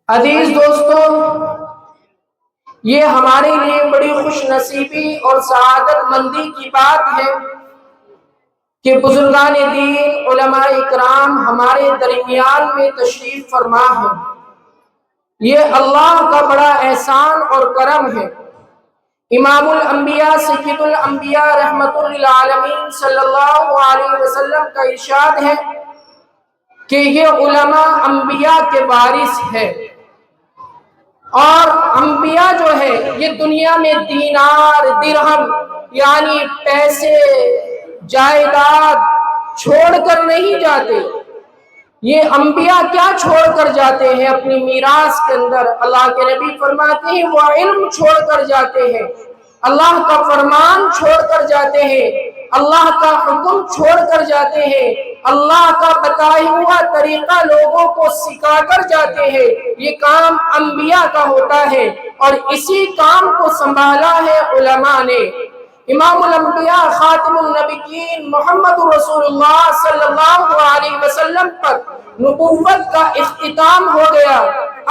عزیز دوستو، یہ ہمارے لیے بڑی خوش نصیبی اور سعادت مندی کی بات ہے کہ بزرگان دین علماء اکرام ہمارے درمیان میں تشریف فرما ہے۔ یہ اللہ کا بڑا احسان اور کرم ہے۔ امام الانبیاء سید الانبیاء رحمت للعالمین صلی اللہ علیہ وسلم کا ارشاد ہے کہ یہ علماء انبیاء کے وارث ہے، اور انبیاء جو ہے یہ دنیا میں دینار درہم یعنی پیسے جائیداد چھوڑ کر نہیں جاتے۔ یہ انبیاء کیا چھوڑ کر جاتے ہیں؟ اپنی میراث کے اندر اللہ کے نبی فرماتے ہیں وہ علم چھوڑ کر جاتے ہیں، اللہ کا فرمان چھوڑ کر جاتے ہیں، اللہ کا حکم چھوڑ کر جاتے ہیں، اللہ کا بتایا ہوا طریقہ لوگوں کو سکھا کر جاتے ہیں۔ یہ کام انبیاء کا ہوتا ہے، اور اسی کام کو سنبھالا ہے علماء نے۔ امام الانبیاء خاتم النبیین محمد رسول اللہ صلی اللہ علیہ وسلم پر نبوت کا اختتام ہو گیا،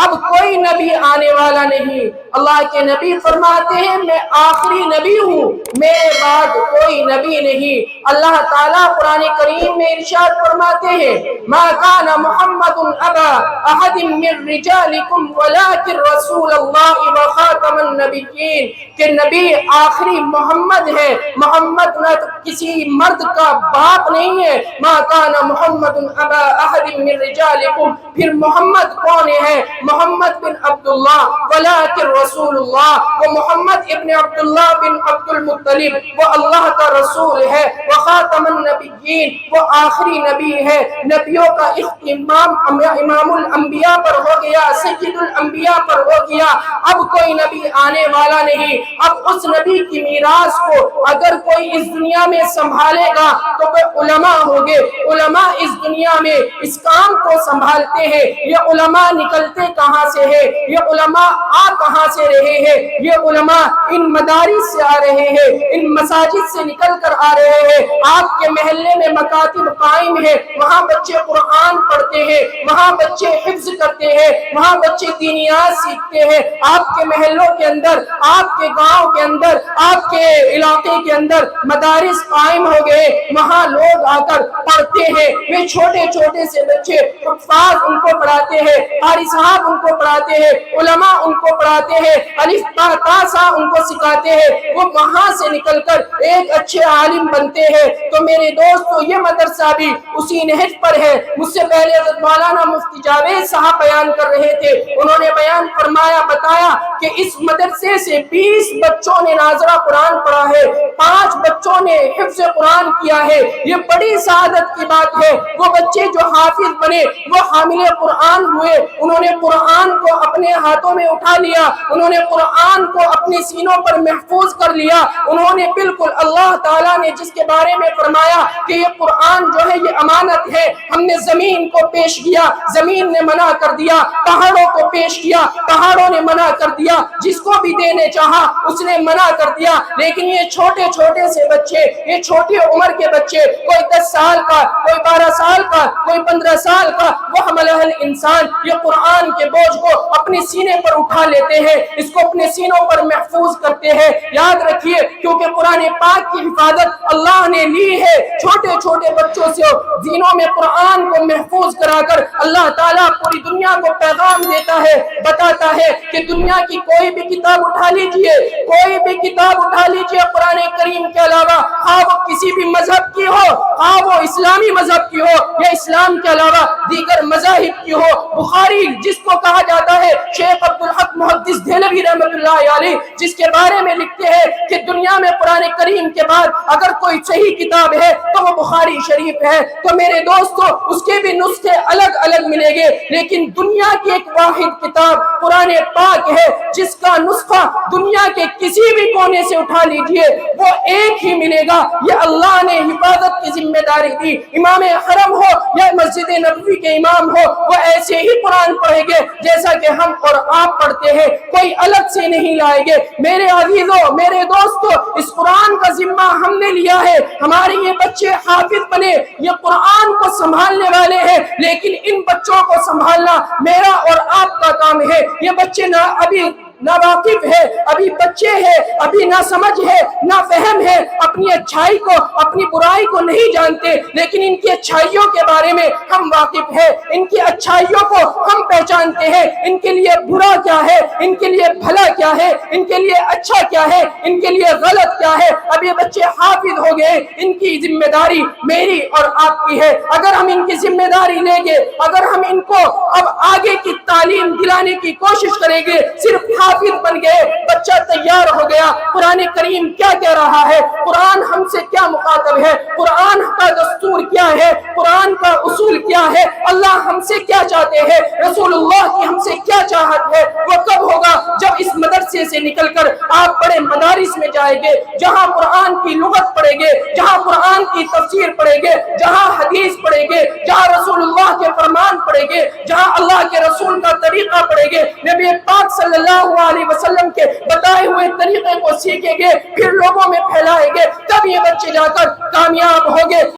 اب کوئی نبی آنے والا نہیں۔ اللہ کے نبی فرماتے ہیں میں آخری نبی ہوں، میرے بعد کوئی نبی نہیں۔ اللہ تعالیٰ قرآن کریم میں ارشاد فرماتے ہیں ما کان محمد ابا احد من رجالکم ولکن رسول اللہ وخاتم النبیین، کہ نبی آخری محمد ہے، محمد نہ کسی مرد کا باپ نہیں ہے۔ ما کان محمد ابا احد من رجالکم، پھر محمد کون ہے؟ محمد بن عبداللہ، ولکن رسول اللہ، وہ محمد ابن عبداللہ بن عبد المطلب، وہ اللہ کا رسول ہے، وخاتم النبیین، وہ آخری نبی ہے۔ نبیوں کا اختتام امام الانبیاء پر ہو گیا، سید الانبیاء پر ہو گیا، اب کوئی نبی آنے والا نہیں۔ اب اس نبی کی میراث کو اگر کوئی اس دنیا میں سنبھالے گا تو وہ علماء ہوں گے۔ علماء اس دنیا میں اس کام کو سنبھالتے ہیں۔ یہ علماء نکلتے کہاں سے ہے؟ یہ علماء آ کہاں سے رہے ہیں؟ یہ علماء ان مدارس سے آ رہے ہیں، ان مساجد سے نکل کر آ رہے ہیں۔ آپ کے محلے میں مکاتب قائم ہے، وہاں بچے قرآن پڑھتے ہیں، وہاں بچے حفظ کرتے ہیں، وہاں بچے دینیات سیکھتے ہیں۔ آپ کے محلوں کے اندر، آپ کے گاؤں کے اندر، آپ کے علاقے کے اندر مدارس قائم ہو گئے، وہاں لوگ آ کر پڑھتے ہیں۔ وہ چھوٹے چھوٹے سے بچے حفاظ ان کو پڑھاتے ہیں، قاری صاحب ان کو پڑھاتے ہیں، علماء ان کو پڑھاتے ہیں، الف با تا سا ان کو سکھاتے ہیں، وہ وہاں سے نکل کر ایک اچھے عالم بنتے ہیں۔ تو میرے دوستو یہ مدرسہ بھی اسی نہج پر ہے۔ مجھ سے پہلے حضرت مولانا مفتی جاوید صاحب بیان کر رہے تھے، انہوں نے بیان فرمایا بتایا کہ اس مدرسے سے 20 بچوں نے ناظرہ قرآن پڑھا ہے، 5 بچوں نے حفظ قرآن کیا ہے۔ یہ بڑی سعادت کی بات ہے۔ وہ بچے جو حافظ بنے وہ حامل قرآن ہوئے، انہوں نے قرآن کو اپنے ہاتھوں میں اٹھا لیا، انہوں نے قرآن کو اپنے سینوں پر محفوظ کر لیا۔ انہوں نے بالکل اللہ تعالیٰ نے جس کے بارے میں فرمایا کہ یہ قرآن جو ہے یہ امانت ہے، ہم نے زمین کو پیش کیا، زمین نے منع کر دیا، پہاڑوں کو پیش کیا، پہاڑوں نے منع کر دیا، جس کو بھی دینے چاہا اس نے منع کر دیا۔ لیکن یہ چھوٹے چھوٹے سے بچے، یہ چھوٹی عمر کے بچے، کوئی 10 سال کا، کوئی 12 سال کا، کوئی 15 سال کا، وہ حملہ الانسان یہ قرآن کے بوجھ کو اپنے سینے پر اٹھا لیتے ہیں، اس کو اپنے سینوں پر محفوظ کرتے ہیں۔ یاد رکھیے کیونکہ قرآن پاک کی حفاظت اللہ نے لی ہے، چھوٹے چھوٹے بچوں سے دینوں میں قرآن کو محفوظ کرا کر اللہ تعالیٰ پوری دنیا کو پیغام دیتا ہے، بتاتا ہے کہ دنیا کی کوئی بھی کتاب اٹھا لیجئے، کوئی بھی کتاب اٹھا لیجئے قرآن کریم کے علاوہ، خواہ وہ کسی بھی مذہب کی ہو، خواہ وہ اسلامی مذہب کی ہو یا اسلام کے علاوہ دیگر مذاہب کی ہو۔ بخاری جس کو کہا جاتا ہے، شیخ عبدالحق محدث دہلوی رحمۃ اللہ علیہ جس کے بارے میں لکھتے ہیں کہ دنیا میں قرآن کریم کے بعد اگر کوئی صحیح کتاب ہے تو وہ بخاری شریف ہے۔ تو میرے دوستو اس کے بھی نسخے الگ الگ ملیں گے، لیکن دنیا کی ایک واحد کتاب قرآن پاک ہے جس کا نسخہ دنیا کے کسی بھی کونے سے اٹھا لیجئے وہ ایک ہی ملے گا۔ یہ اللہ نے حفاظت کی ذمہ داری دی، امام حرم ہو یا مسجد نبوی کے امام ہو وہ ایسے ہی قرآن پڑھیں گے جیسا کہ ہم اور آپ پڑھتے ہیں، کوئی الگ سے نہیں لائیں گے۔ میرے عزیزوں، میرے دوستو، اس قرآن کا ذمہ ہم نے لیا ہے، ہمارے یہ بچے حافظ بنے، یہ قرآن کو سنبھالنے والے ہیں، لیکن ان بچوں کو سنبھالنا میرا اور آپ کا مقام ہے. یہ بچے ابھی ناواقف ہے, ابھی بچے ہیں, ابھی نہ سمجھ ہے, نہ فہم ہے, اپنی اچھائی کو اپنی برائی کو نہیں جانتے, لیکن ان کی اچھائیوں کے بارے میں ہم واقف ہیں, ان کی اچھائیوں کو ہم پہچانتے ہیں, ان کے لیے برا کیا ہے, ان کے لیے بھلا کیا ہے, ان کے لیے اچھا کیا ہے, ان کے لیے غلط کیا ہے. اب یہ بچے حافظ ہو گئے, ان کی ذمہ داری میری اور آپ کی ہے. اگر ہم ان کی ذمہ داری لیں گے, اگر ہم ان کو اب آگے کی تعلیم دلانے کی کوشش کریں گے, صرف حافظ بن گئے, بچہ تیار ہو گیا. قرآن کریم کیا کہہ رہا ہے, قرآن ہم سے کیا مخاطب ہے, قرآن کا دستور کیا ہے, قرآن کا اصول کیا ہے, اللہ ہم سے کیا چاہتے ہیں, رسول اللہ کی ہم سے کیا چاہت ہے, وہ کب ہوگا جب اس مدرسے سے نکل کر آپ بڑے مدارس میں جائیں گے, جہاں قرآن کی لغت پڑھیں گے, جہاں قرآن کی تفسیر پڑھیں گے, جہاں حدیث پڑھیں گے, جہاں رسول اللہ کے فرمان پڑھیں گے, جہاں اللہ کے رسول کا طریقہ پڑھیں گے, نبی پاک صلی اللہ علیہ وسلم کے بتائے ہوئے طریقے کو سیکھیں گے, پھر لوگوں میں پھیلائیں گے, تب یہ بچے جا کر کامیاب ہوں گے.